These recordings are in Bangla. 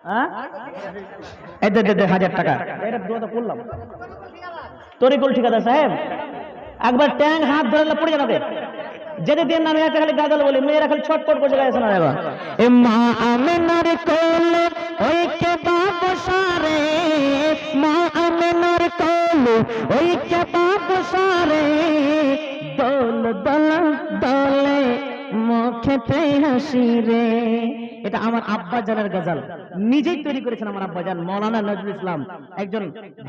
হ্যাঁ এই দে 1000 টাকা এটা দোয়া তো করলাম তরিকুল ঠিকাদার সাহেব একবার ট্যাং হাত ধরে পড়ে যাবে যেতে দিয়ে নামে একটা খালি গাজাল বলি মেয়েরা খালি ছটপট করে গায়ে শোনা যাবে এ মা আমেনার কোলে ওই কে বাপ সারে মা আমেনার কোলে ওই কে বাপ সারে দোল দোল দোলে মুখেতে হাসি রে। এটা আমার আব্বা জানের গজল, নিজেই তৈরি করেছেন আমার আব্বা জান মাওলানা নজরুল ইসলাম, একজন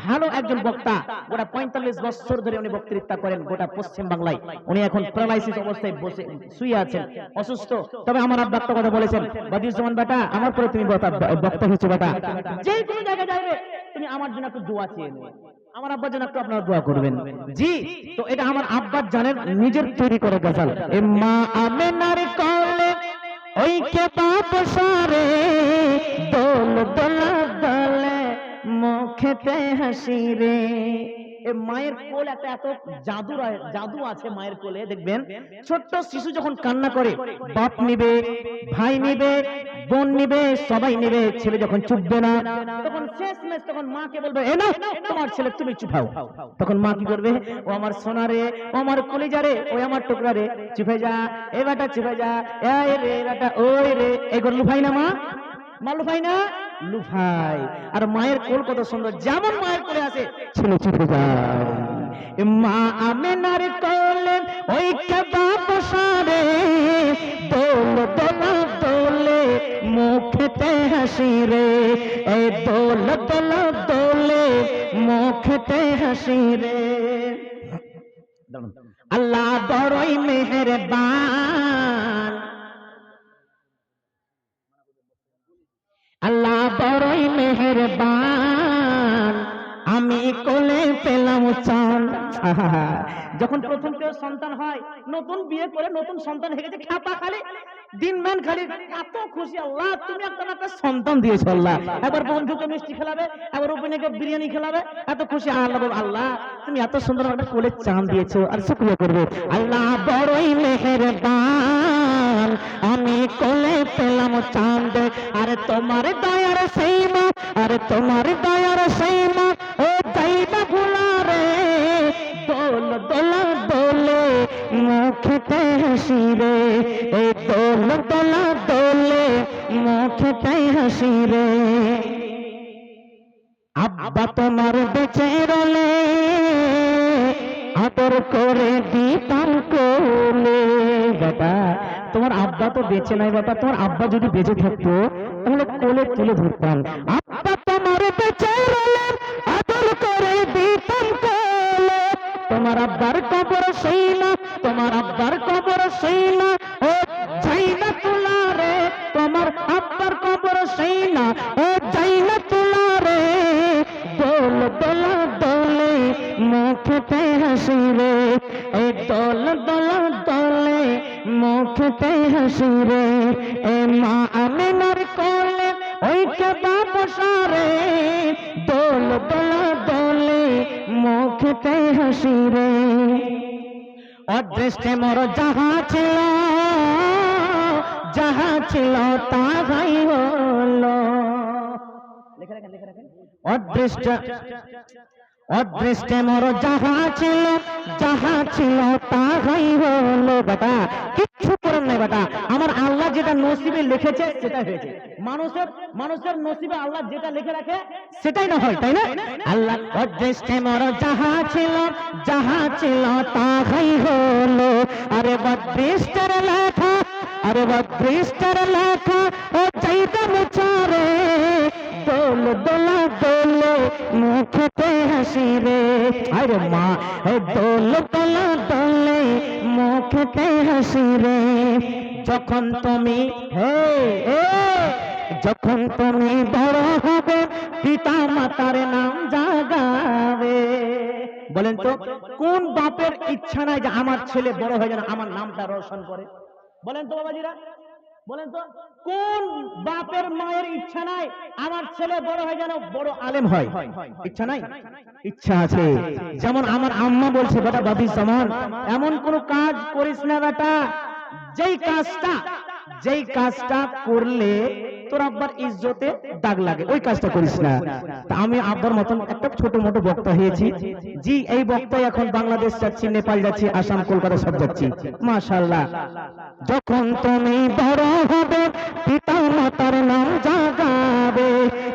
ভালো একজন বক্তা। গোটা 45 বছর ধরে উনি বক্তৃতা করেন গোটা পশ্চিম বাংলায়। উনি এখন প্যারালাইসিস অবস্থায় বসে শুয়ে আছেন, অসুস্থ। তবে আমার আব্বা একটা কথা বলেছেন, বাদিউজ্জামান বেটা আমার পরে তুমি বক্তা হচ্ছে বেটা, যে কোনো জায়গায় যাবে তুমি আমার জন্য একটু দোয়া চেয়ে নেবে, আমার আব্বার জন্য একটু আপনারা দোয়া করবেন। জি, তো এটা আমার আব্বার জানের নিজের তৈরি করে গজল। এ মা আমেনার কোলে ওই কে বাপ সারে দোল দোল দোলে মুখেতে হাসি রে। মায়ের কোল একটা এত জাদু আছে মায়ের কোলে। দেখবেন ছোট্ট শিশু যখন কান্না করে বাপ নিবে, ভাই নিবে, বোন নিবে, সবাই নিবে, ছেলে যখন চুপবে না তখন শেষমেশ তখন মাকে বলবে এ না তোমার ছেলে তুমি চুপাও। তখন মা কি করবে, ও আমার সোনা রে, ও আমার কলিজা রে, ওই আমার টুকরা রে, চুপে যা এ বেটা, চুপে যা এই রে বেটা ওই রে। এই করে লুফাই না মা লুফাই না লুফাই। আর মায়ের কোল কত সুন্দর, যেমন মায়ের কোলে আছে ছেলে চুপে যায়। মা আমেনার কোলে ওই কে বাপ সারে দোল দোল দোলে মুখেতে হাসি রে। এই দোল দোল দোলে মুখেতে হাসি রে। আল্লাহ বড়ই মেহেরবান, আল্লাহ বড়ই মেহেরবান, আমি কোলে পেলাম চান। যখন প্রথম কেউ সন্তান হয়, নতুন বিয়ে করে নতুন সন্তান হয়ে গেছে, খ্যাপা খালি দিন মান খালি এত খুশি, আল্লাহ তুমি একটা সন্তান দিয়েছো আল্লাহ। একবার বন্ধুকে মিষ্টি খেলাবে, একবার ওপেনেকে বিরিয়ানি খেলাবে, এত খুশি। আল্লাহ আল্লাহ তুমি এত সুন্দর একটা কোলে চান দিয়েছো, আর শুকরিয়া করবে। আল্লাহ বড়ই মেহেরবান, আমি কোলে পেলাম চাঁদ। আরে তোমার দয়ার সেই মা, আরে তোমার দয়ার সেই মা ও যাইবা ভুলা রে। দোল দোল দোলে মুখেতে হাসি রে। এই দোল দোল দোলে মুখেতে হাসি রে। আব্বা তোমার বেঁচে রলে আদর করে দিতাম কোলে। বেটা তোমার আব্বা তো বেঁচে নাই বাবা, তোমার আব্বা যদি বেঁচে থাকতো তাহলে কোলে তুলে ধরতাম। আব্বা তোমার বেঁচে রলে আদর করে দিতাম কোলে। তোমার আব্বার কবর সেই না, তোমার আব্বার কবর সেই না ও যাই না তোলা রে। তোমার আব্বার কবর সেই না ও যাই না তোলা রে। দোল দোল দোলে মুখেতে হাসি রে। এই দোল দোল দোলে মুখেতে হাসি রে। এ মা আমেনার কোলে ওই কে বাপ সারে দোল দোল দোলে মুখেতে হাসি রে। অদৃষ্টে মোর যাহা ছিল, যাহা ছিল তাহাই হলো। লিখে রাখেন লিখে রাখেন। অদৃষ্ট অদৃষ্টে মোর যাহা ছিল, যাহা ছিল তাহাই হলো। বেটা কিচ্ছু করেন নাই বেটা, আমার আল্লাহ যেটা নসিবে লিখেছে সেটাই হয়েছে। মানুষের নসিবে আল্লাহ যেটা লিখে রাখে সেটাই না হয়, তাই না? আল্লাহ অদৃষ্টে মোর যাহা ছিল, যাহা ছিল তাহাই হলো। আরে বদৃষ্টের লেখা, আরে বদৃষ্টের লেখা ও চাইতে মুচারে। দোল দোলা দোলে মুখেতে হাসি রে। আরে মা দোল দোলা দোলে মুখেতে হাসি রে। যখন তুমি যখন তুমি বড় হবে পিতা মাতার নাম জাগাবে। বলেন তো কোন বাপের ইচ্ছা নাই যে আমার ছেলে বড় হয়ে যেন আমার নামটা রোশন করে? বলেন তো বাবাজিরা, বলেন তো কোন বাপের মায়ের ইচ্ছা নাই আমার ছেলে বড় হয়ে যেন বড় আলেম হয়? ইচ্ছা নাই? ইচ্ছা আছে। যেমন আমার আম্মা বলছে, বেটা বাদিউজ্জামান এমন কোন কাজ করিস না বেটা যেই কাজটা করলে তোর আব্বার ইজ্জতে দাগ লাগে, ওই কাজটা করিস না। তা আমি আব্বার মতন একটা ছোট মোটো বক্তা হয়েছি, জি এই বক্তায় এখন বাংলাদেশ যাচ্ছি, নেপাল যাচ্ছি, আসাম, কলকাতা সব যাচ্ছি, মাশাআল্লাহ। যখন তুমি বড় হবে পিতা মাতার নাম জাগাবে,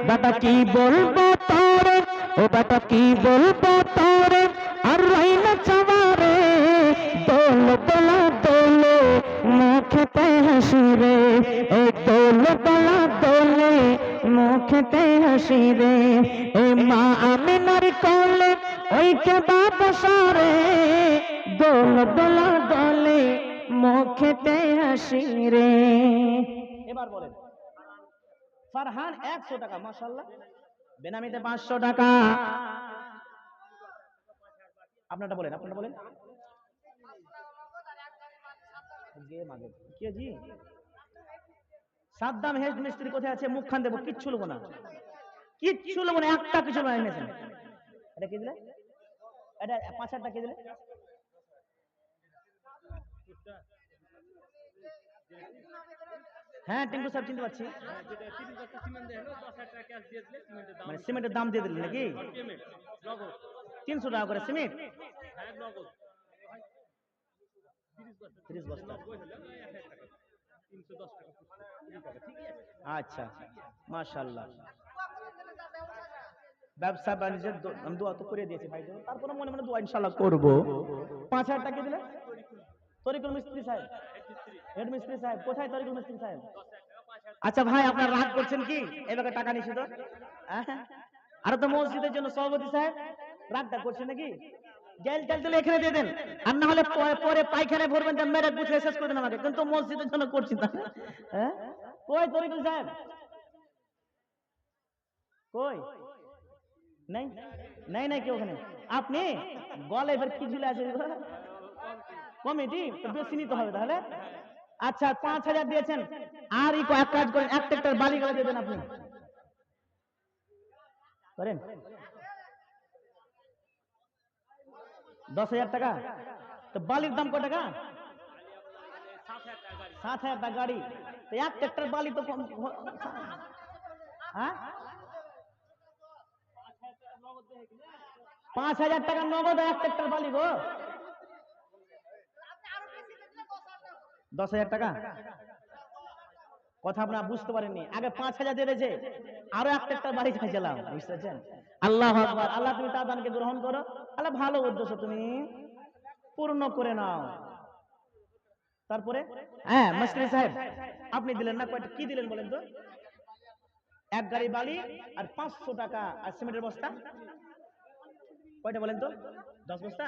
বেটা কি বলবো তোরে, ও বেটা কি বলবো তোরে, আর রইল চাওয়ারে দোল দোলা দোলে মুখেতে হাসি রে, এই দোল দোলা দোলে মুখেতে হাসি রে, এই মা আমিনার কোলে ওই কে বাবা সারে, দোল দোলা দোলে মুখেতে হাসি রে। এবার বলেন ফারহান 100 টাকা, মাশাআল্লাহ। বেনামিতে 500 টাকা। আপনারটা বলেন, আপনারটা বলেন। কে জি? সাদ্দাম হেড মিস্ত্রি কোথায় আছে? মুখ খান দেবো, কিচ্ছু লবো না, কিচ্ছু লবো না, একটা কিছু নয় এনেছেন। এটা কি দিলে? এটা 5,000 টাকা দিলে? হ্যাঁ টিঙ্কু সাহেব চিনতে পারছি। মানে সিমেন্টের দাম দিয়ে দিলেন নাকি? 300 টাকা করে সিমেন্ট, 30 বস্তা। আচ্ছা মাশাআল্লাহ। ব্যবসা বাণিজ্যের আমি দোয়া তো করে দিয়েছি ভাই, তারপরে মনে মনে দোয়া ইনশাআল্লাহ করব। 5,000 টাকা দিলে? তরিকুল মিস্ত্রি সাহেব, হেড মিস্ত্রি সাহেব কোথায়? তরিকুল মিস্ত্রি সাহেব। আচ্ছা ভাই আপনার রাগ করছেন কি? এবারে টাকা নিছি তো। আর তো মসজিদের জন্য সভাপতি সাহেব রাগটা করছেন নাকি? গেল তেল তুলে এখানে দিয়ে দেন, আর না হলে পরে পায়খানায় ভরবেন, মেরে গুছে শেষ করে দেন আমাকে, কিন্তু মসজিদের জন্য করছি না। হ্যাঁ কই তরিকুল সাহেব? কই নাই? নাই নাই কেউ ওখানে? আপনি গলে এবার কি ঝুলে আছে? কমিটি তো বেশি নিতে হবে তাহলে। আচ্ছা 5,000 দিয়েছেন, আর এক কাজ করেন, এক ট্রাক্টর বালি গলা দিয়ে দেন আপনি, করেন 10,000 টাকা। তো বালির দাম কত টাকা? 7,000 টাকা গাড়ি, তো এক ট্রাক্টর বালি তো হ্যাঁ 5,000 টাকা নগদ এক ট্রাক্টর বালি গো। 10,000 টাকা কথা আপনারা বুঝতে পারেননি, আগে 5,000 দিয়েছে, আরো এক ট্রাক্টর বাড়ি চাইছিলাম, বুঝতে পারছেন? আল্লাহু আকবার। আল্লাহ তুমি তার দানকে গ্রহণ করো, আল্লাহ ভালো উদ্দেশ্য তুমি পূর্ণ করে নাও। তারপরে হ্যাঁ মিস্ত্রি সাহেব আপনি দিলেন না, কয়টা কি দিলেন বলেন তো? এক গাড়ি বালি আর 500 টাকা, আর সিমেন্টের বস্তা কয়টা বলেন তো? 10 বস্তা,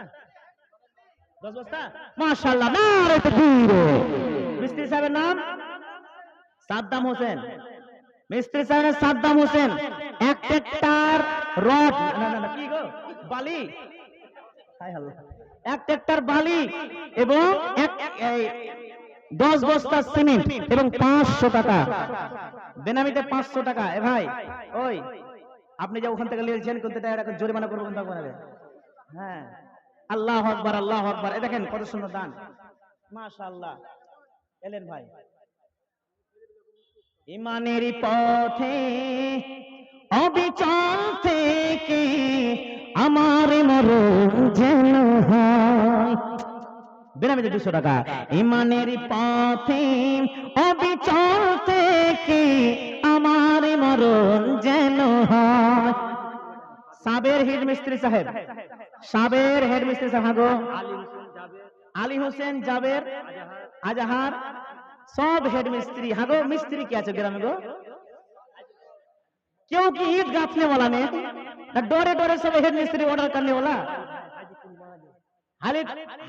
10 বস্তা। মাশাআল্লাহ, নারে তাকবীর। মিস্ত্রি সাহেবের নাম সাদ্দাম হোসেন। মিস্ত্রি সাহেবের সাদ্দাম হোসেন। এক ট্রাক্টর রড, না না না কি গো, বালি, হায় আল্লাহ, এক ট্রাক্টর বালি এবং 10 বস্তা সিমেন্ট এবং 500 টাকা বেনামিতে 500 টাকা। এ ভাই ওই আপনি যে ওখান থেকে নিয়েছেন কোন টাকা এখন জরিমানা করবেন কোন টাকা নেবে? হ্যাঁ আল্লাহু আকবার, আল্লাহু আকবার। এই দেখেন কত সুন্দর দান, মাশাআল্লাহ। এলেন ভাই। ইমানের পথে অবিচল থেকে আমার মরণ যেন হয়, বেনামিতে 200 টাকা। ইমানের পথে অবিচল থেকে আমার মরণ যেন হয়। সাবের হেড মিস্ত্রি সাহেব, সাবের হেড মিস্ত্রি সাহেব গো, আলী হোসেন, জাবের, আজহার, सब हेड मिस्त्री। हाँ गो मिस्त्री क्या है ग्राम गो, क्योंकि ईद गाथने वाला ने डोरे डोरे सब हेड मिस्त्री ऑर्डर करने वाला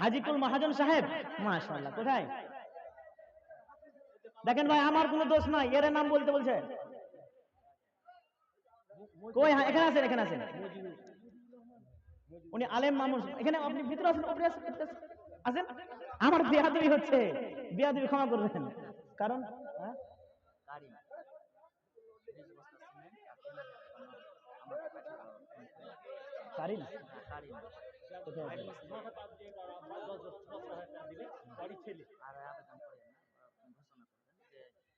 हाजीकुल महाजन साहेब, माशाल्लाह। কোথায় দেখেন ভাই, আমার কোনো দোষ নাই, এর নাম বলতে বলছে। কই এখানে আছেন, এখানে আছেন, উনি আলেম মামুন। এখানে আপনি ভিতরে আছেন, উপরে আছেন। আমার বিয়াদবি হচ্ছে, বিয়াদবি ক্ষমা করবেন, কারণ কারিম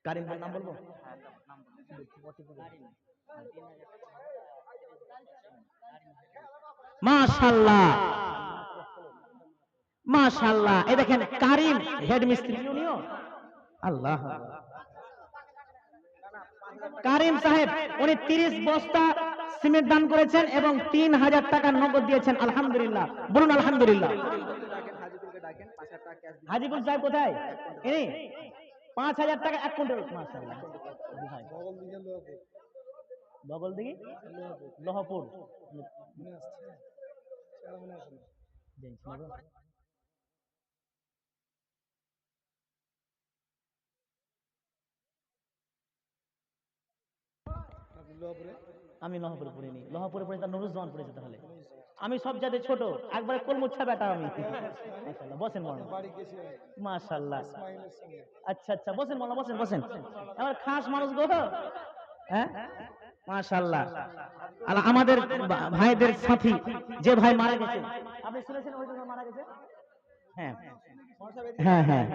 কারিম নাম বলবো? মাশাআল্লাহ, মাশাআল্লাহ। এই দেখেন কারিম হেড মিস্ত্রি ইউনিয়ন, আল্লাহ কারিম সাহেব উনি 30 বস্তা সিমেন্ট দান করেছেন এবং 3000 টাকা নগদ দিয়েছেন। আলহামদুলিল্লাহ, বলুন আলহামদুলিল্লাহ। হাজিকুল সাহেব কোথায়? ইনি 5000 টাকা 1 কুইন্টাল। মাশাআল্লাহ, বগল দিঘি লোহাপুর। আমি লোহাপুরে পড়িনি, লোহাপুরে পড়ে তার নুরুজ্জামান পড়েছে। তাহলে আমি সব জায়গায় ছোট, একবারে কোলমুচ্ছা বেটা আমি। মাশাআল্লাহ, বসেন মাওলানা। মাশাআল্লাহ, আচ্ছা আচ্ছা, বসেন মাওলানা, বসেন বসেন। আমার খাস মানুষ গো। হ্যাঁ, মাশাআল্লাহ। আল্লাহ আমাদের ভাইদের সাথী যে ভাই মারা গেছে, আপনি শুনেছেন ওই যে মারা গেছে? হ্যাঁ হ্যাঁ হ্যাঁ,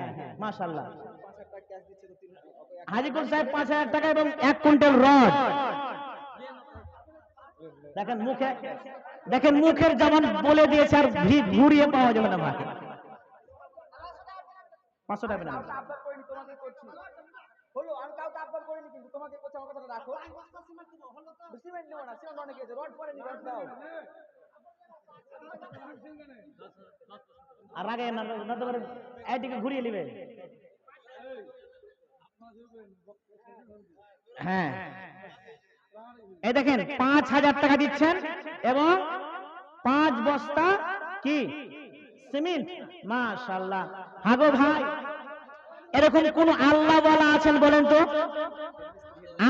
মাশাআল্লাহ। হাজিকুল সাহেব 5000 টাকা এবং 1 কুইন্টাল রড। দেখেন মুখে, দেখেন মুখের যেমন বলে দিয়েছে, আর ঘুরিয়ে পাওয়া যাবে না ভাই। 500 টাকা না হলো, আমি কাউকে আবদার করিনি, কিন্তু তোমাকে বলছি আমার কথাটা রাখো। সিমেন্ট নেবো না, সিমেন্ট অনেক আছে, রড পরে নি, রড দাও। আর আগে না তো করে এইদিকে ঘুরিয়ে নেবে। হ্যাঁ, এই দেখেন 5000 টাকা দিচ্ছেন এবং 5 বস্তা কি সিমেন্ট। মাশাআল্লাহ। হাগো ভাই, এরকম কোন আল্লাহ ওয়ালা আছেন বলেন তো?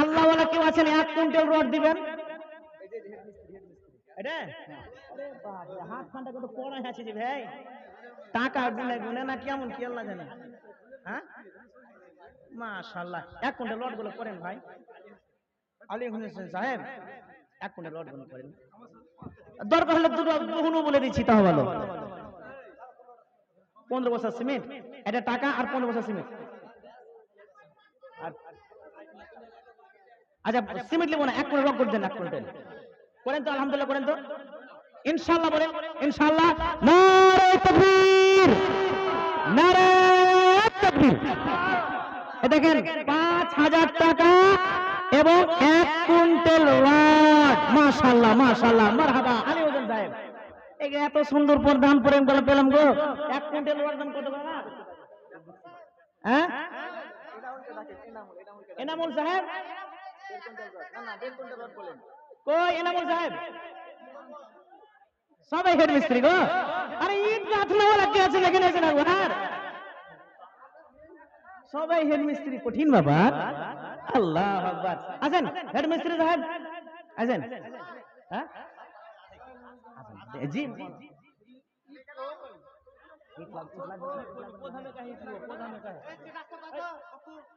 আল্লাহ ওয়ালা কেউ আছেন 1 কুইন্টাল রড দিবেন? এটা আরে বাপ রে, হাত খানটা কত পড়াই আছে যে ভাই, টাকা গুনে গুনে না কেমন কি আল্লাহ জানে। হ্যাঁ, মাশাআল্লাহ। 1 কুইন্টাল রড গুলো করেন ভাই। আলী হোসেন সাহেব 1 কুইন্টাল রড গুলো করেন। দরকার হলে দুটো বহুনু বলে দিচ্ছি, তাও ভালো। 15 বস্তা সিমেন্ট, এটা টাকা আর 15 বস্তা সিমেন্ট। আচ্ছা সিমেন্ট নেবো না, 1 কুইন্টাল রড করে দেন। 1 কুইন্টাল করেন তো, আলহামদুলিল্লাহ করেন তো, ইনশাআল্লাহ বলেন ইনশাআল্লাহ। নারে তাকবীর, নারে তাকবীর। দেখেন 5000 টাকা এবং 1 কুইন্টাল রড। মাশাআল্লাহ মাশাআল্লাহ, মারহাবা। আলী হোসেন সাহেব এই এত সুন্দর প্রদান করেন বলে পেলাম গো। 1 কুইন্টাল রড দাম কত টাকা? হ্যাঁ, এনামুল সাহেব কই? এনামুল সাহেব সবাই হেড মিস্ত্রি গো। আরে ইট গাঁথনা ওরা কে আছে এখানে? আছে না ঘর? সবাই হেড মিস্ত্রি, কঠিন বাবা। আল্লাহু আকবার। আছেন হেড মিস্ত্রি সাহেব? আছেন? হ্যাঁ জি, প্রধানে কাহিনী, প্রধানে কাহিনী।